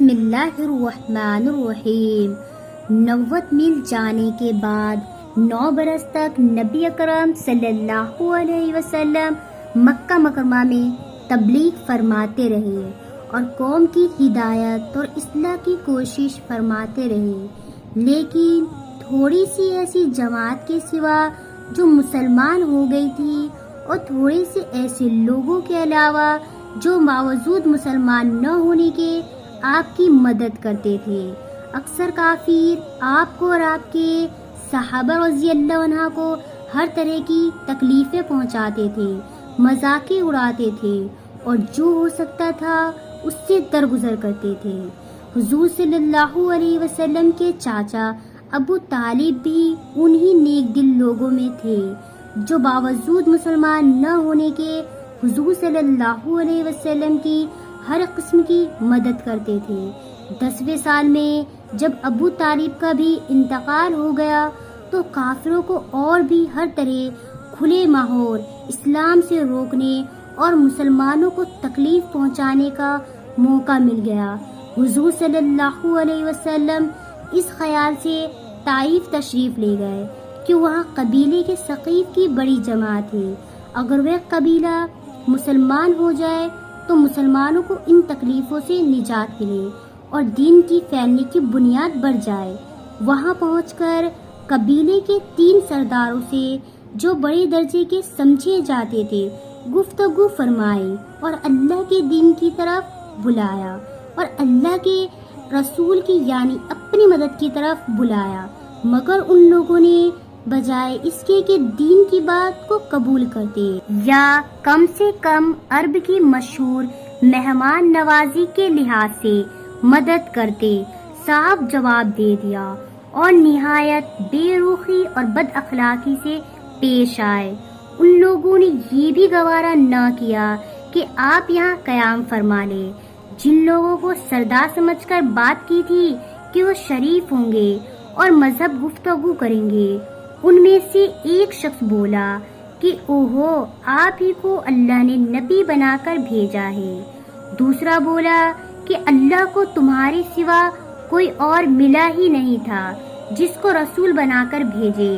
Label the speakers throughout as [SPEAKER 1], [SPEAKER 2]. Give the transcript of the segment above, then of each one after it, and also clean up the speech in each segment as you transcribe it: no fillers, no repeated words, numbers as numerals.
[SPEAKER 1] بسم اللہ الرحمن الرحیم۔ 90 میل جانے کے بعد 9 برس تک نبی اکرم صلی اللہ علیہ وسلم مکہ مکرمہ میں تبلیغ فرماتے رہے اور قوم کی ہدایت اور اصلاح کی کوشش فرماتے رہے، لیکن تھوڑی سی ایسی جماعت کے سوا جو مسلمان ہو گئی تھی اور تھوڑے سے ایسے لوگوں کے علاوہ جو باوجود مسلمان نہ ہونے کے آپ کی مدد کرتے تھے، اکثر کافر آپ کو اور آپ کے صحابہ رضی اللہ عنہ کو ہر طرح کی تکلیفیں پہنچاتے تھے، مذاقیں اڑاتے تھے اور جو ہو سکتا تھا اس سے درگزر کرتے تھے۔ حضور صلی اللہ علیہ وسلم کے چاچا ابو طالب بھی انہی نیک دل لوگوں میں تھے جو باوجود مسلمان نہ ہونے کے حضور صلی اللہ علیہ وسلم کی ہر قسم کی مدد کرتے تھے۔ 10ویں سال میں جب ابو طالب کا بھی انتقال ہو گیا تو کافروں کو اور بھی ہر طرح کھلے ماحول اسلام سے روکنے اور مسلمانوں کو تکلیف پہنچانے کا موقع مل گیا۔ حضور صلی اللہ علیہ وسلم اس خیال سے طائف تشریف لے گئے کہ وہاں قبیلے کے ثقیف کی بڑی جماعت ہے، اگر وہ قبیلہ مسلمان ہو جائے تو مسلمانوں کو ان تکلیفوں سے نجات ملے اور دین کی پھیلنے کی بنیاد بڑھ جائے۔ وہاں پہنچ کر قبیلے کے 3 سرداروں سے جو بڑے درجے کے سمجھے جاتے تھے گفتگو فرمائی اور اللہ کے دین کی طرف بلایا اور اللہ کے رسول کی یعنی اپنی مدد کی طرف بلایا، مگر ان لوگوں نے بجائے اس کے کہ دین کی بات کو قبول کرتے یا کم سے کم عرب کی مشہور مہمان نوازی کے لحاظ سے مدد کرتے، صاف جواب دے دیا اور نہایت بے رخی اور بد اخلاقی سے پیش آئے۔ ان لوگوں نے یہ بھی گوارا نہ کیا کہ آپ یہاں قیام فرما لیں۔ جن لوگوں کو سردار سمجھ کر بات کی تھی کہ وہ شریف ہوں گے اور مذہب گفتگو کریں گے، ان میں سے ایک شخص بولا کہ اوہو، آپ ہی کو اللہ نے نبی بنا کر بھیجا ہے۔ دوسرا بولا کہ اللہ کو تمہارے سوا کوئی اور ملا ہی نہیں تھا جس کو رسول بنا کر بھیجے۔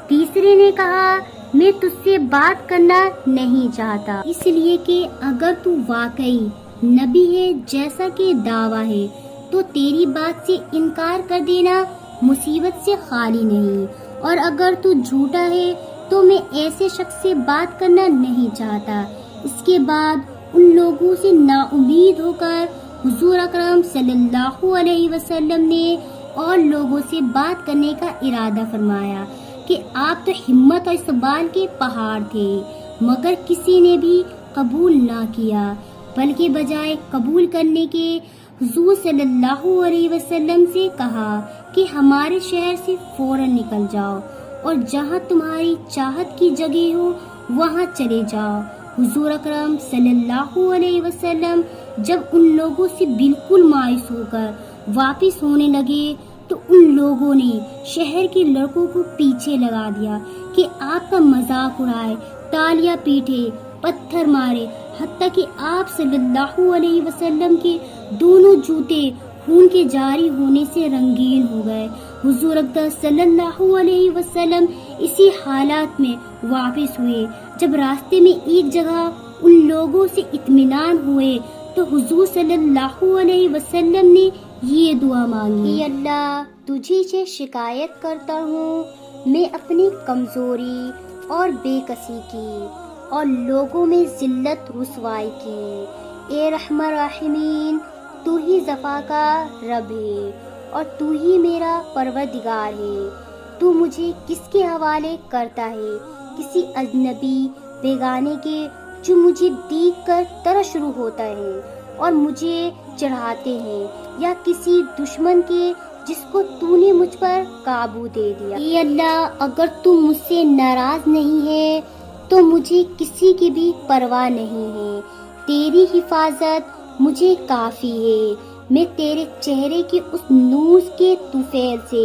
[SPEAKER 1] تیسرے نے کہا میں تجھ سے بات کرنا نہیں چاہتا، اس لیے کہ اگر تو واقعی نبی ہے جیسا کہ دعویٰ ہے تو تیری بات سے انکار کر دینا مصیبت سے خالی نہیں، اور اگر تو جھوٹا ہے تو میں ایسے شخص سے بات کرنا نہیں چاہتا۔ اس کے بعد ان لوگوں سے نا امید ہو کر حضور اکرم صلی اللہ علیہ وسلم نے اور لوگوں سے بات کرنے کا ارادہ فرمایا کہ آپ تو ہمت اور استقبال کے پہاڑ تھے، مگر کسی نے بھی قبول نہ کیا، بلکہ بجائے قبول کرنے کے حضور صلی اللہ علیہ وسلم سے کہا کہ ہمارے شہر سے فوراً نکل جاؤ اور جہاں تمہاری چاہت کی جگہ ہو وہاں چلے جاؤ۔ حضور اکرم صلی اللہ علیہ وسلم جب ان لوگوں سے بالکل مایوس ہو کر واپس ہونے لگے تو ان لوگوں نے شہر کے لڑکوں کو پیچھے لگا دیا کہ آپ کا مذاق اڑائے، تالیاں پیٹے، پتھر مارے، حتیٰ کہ آپ صلی اللہ علیہ وسلم کے دونوں جوتے خون کے جاری ہونے سے رنگین ہو گئے۔ حضور اقدس صلی اللہ علیہ وسلم اسی حالات میں واپس ہوئے۔ جب راستے میں ایک جگہ ان لوگوں سے اطمینان ہوئے تو حضور صلی اللہ علیہ وسلم نے یہ دعا مانگی، اے اللہ تجھے سے شکایت کرتا ہوں میں اپنی کمزوری اور بے کسی کی اور لوگوں میں ذلت رسوائی کی۔ اے رحم الراحمین، تو ہی ضعفاء کا رب ہے اور تو ہی میرا پروردگار ہے۔ تو مجھے کس کے حوالے کرتا ہے؟ کسی اجنبی بیگانے کے جو مجھے دیکھ کر طرح شروع ہوتا ہے اور مجھے چڑھاتے ہیں، یا کسی دشمن کے جس کو تو نے مجھ پر قابو دے دیا۔ اے اللہ، اگر تو مجھ سے ناراض نہیں ہے تو مجھے کسی کی بھی پرواہ نہیں ہے، تیری حفاظت مجھے کافی ہے۔ میں تیرے چہرے کے اس نور کے طفیل سے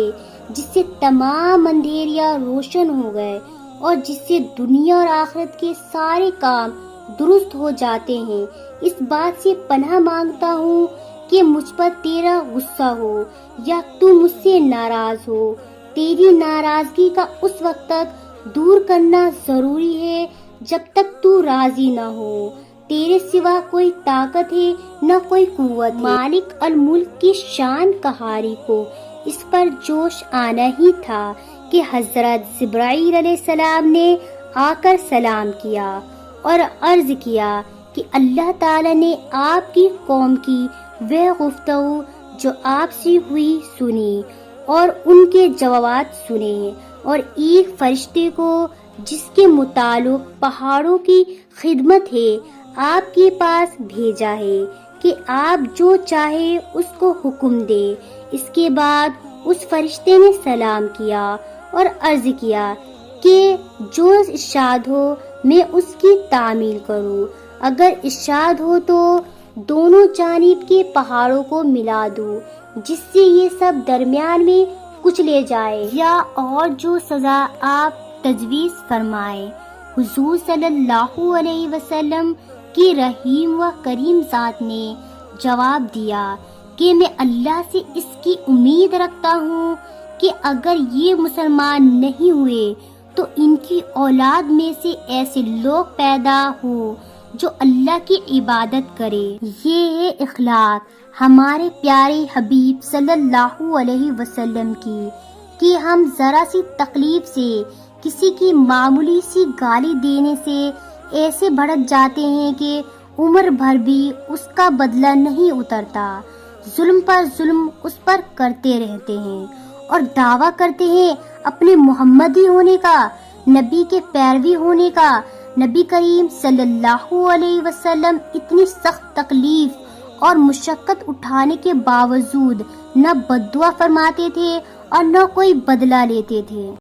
[SPEAKER 1] جس سے تمام اندھیریاں روشن ہو گئے اور جس سے دنیا اور آخرت کے سارے کام درست ہو جاتے ہیں، اس بات سے پناہ مانگتا ہوں کہ مجھ پر تیرا غصہ ہو یا تو مجھ سے ناراض ہو۔ تیری ناراضگی کا اس وقت تک دور کرنا ضروری ہے جب تک تو راضی نہ ہو۔ تیرے سوا کوئی طاقت ہے نہ کوئی قوت ہے۔ مالک الملک کی شان قہاری کو اس پر جوش آنا ہی تھا کہ حضرت جبرائیل علیہ السلام نے آ کر سلام کیا اور عرض کیا کہ اللہ تعالیٰ نے آپ کی قوم کی وہ گفتگو جو آپ سے ہوئی سنی اور ان کے جوابات سنے، اور ایک فرشتے کو جس کے متعلق پہاڑوں کی خدمت ہے آپ کے پاس بھیجا ہے کہ آپ جو چاہے اس کو حکم دے۔ اس کے بعد اس فرشتے نے سلام کیا اور عرض کیا کہ جو ارشاد ہو میں اس کی تعمیل کروں، اگر ارشاد ہو تو دونوں جانب کے پہاڑوں کو ملا دوں جس سے یہ سب درمیان میں کچلے جائے، یا اور جو سزا آپ تجویز فرمائے۔ حضور صلی اللہ علیہ وسلم کی رحیم و کریم ذات نے جواب دیا کہ میں اللہ سے اس کی امید رکھتا ہوں کہ اگر یہ مسلمان نہیں ہوئے تو ان کی اولاد میں سے ایسے لوگ پیدا ہوں جو اللہ کی عبادت کرے۔ یہ ہے اخلاق ہمارے پیارے حبیب صلی اللہ علیہ وسلم کی کہ ہم ذرا سی تکلیف سے، کسی کی معمولی سی گالی دینے سے ایسے بھڑک جاتے ہیں کہ عمر بھر بھی اس کا بدلہ نہیں اترتا۔ ظلم پر ظلم اس پر کرتے رہتے ہیں اور دعویٰ کرتے ہیں اپنے محمدی ہونے کا، نبی کے پیروی ہونے کا۔ نبی کریم صلی اللہ علیہ وسلم اتنی سخت تکلیف اور مشقت اٹھانے کے باوجود نہ بد دعا فرماتے تھے اور نہ کوئی بدلہ لیتے تھے۔